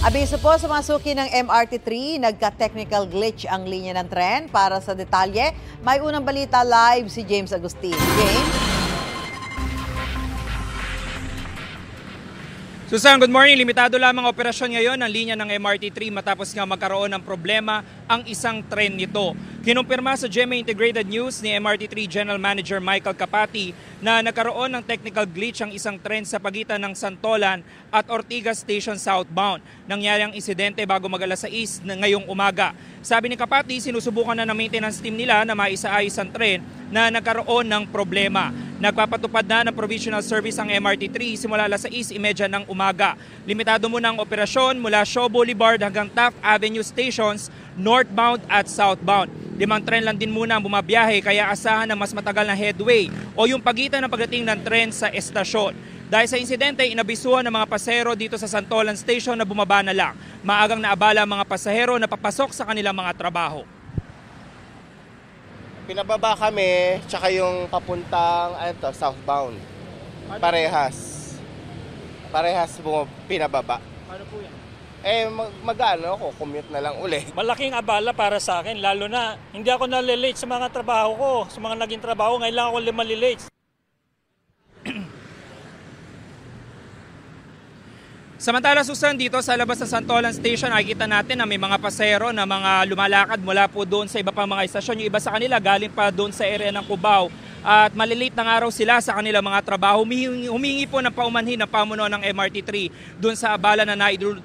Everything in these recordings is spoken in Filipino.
Abiso po sa mga suki ng MRT3, nagka-technical glitch ang linya ng tren. Para sa detalye, may unang balita live si James Agustin. James? Susan, good morning. Limitado lamang operasyon ngayon ng linya ng MRT3 matapos nga magkaroon ng problema ang isang tren nito. Kinumpirma sa GMA Integrated News ni MRT3 General Manager Michael Capati na nagkaroon ng technical glitch ang isang tren sa pagitan ng Santolan at Ortigas Station southbound. Nangyari ang insidente bago mag-alas 6 ngayong umaga. Sabi ni Capati, sinusubukan na ng maintenance team nila na maisaayos ang tren na nagkaroon ng problema. Nagpapatupad na ng provisional service ang MRT3 simula alas 6:30 ng umaga. Limitado muna ang operasyon mula Shaw Boulevard hanggang Taft Avenue stations, northbound at southbound. 5 tren lang din muna ang bumabiyahe kaya asahan ng mas matagal na headway o yung pagitan ng pagdating ng tren sa estasyon. Dahil sa insidente, inabisuhan ng mga pasahero dito sa Santolan Station na bumaba na lang. Maagang naabala ang mga pasahero na papasok sa kanilang mga trabaho. Pinababa kami, tsaka yung papuntang southbound. Parehas. Pinababa. Paano po yan? Mag-ano ako, commute na lang uli. Malaking abala para sa akin, lalo na hindi ako nalilate sa mga trabaho ko, sa mga naging trabaho, ngayon lang ako malilate. Samantala, Susan, dito sa labas ng Santolan Station, nakikita natin na may mga pasahero na mga lumalakad mula po doon sa iba pang mga istasyon. Yung iba sa kanila galing pa doon sa area ng Cubao. At malilate ng araw sila sa kanilang mga trabaho. Humingi po ng paumanhin ng pamuno ng MRT3 doon sa abala na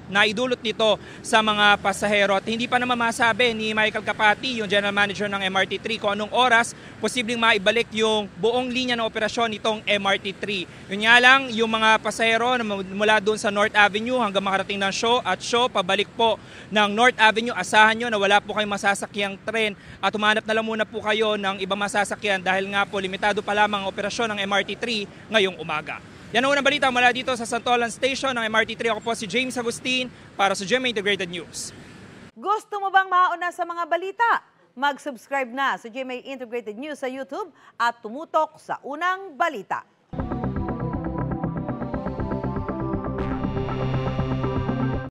naidulot nito sa mga pasahero. At hindi pa naman masabi ni Michael Capati, yung General Manager ng MRT3, kung anong oras posibleng maibalik yung buong linya ng operasyon nitong MRT3. Yun nga lang, yung mga pasahero na mula doon sa North Avenue hanggang makarating ng Shaw pabalik po ng North Avenue, asahan nyo na wala po kayong masasakyang tren at humanap na lang muna po kayo ng ibang masasakyan dahil nga po limitado pa lamang ang operasyon ng MRT3 ngayong umaga. Yan ang unang balita mula dito sa Santolan Station ng MRT3. Ako po si James Agustin para sa GMA Integrated News. Gusto mo bang mauna sa mga balita? Mag-subscribe na sa GMA Integrated News sa YouTube at tumutok sa unang balita.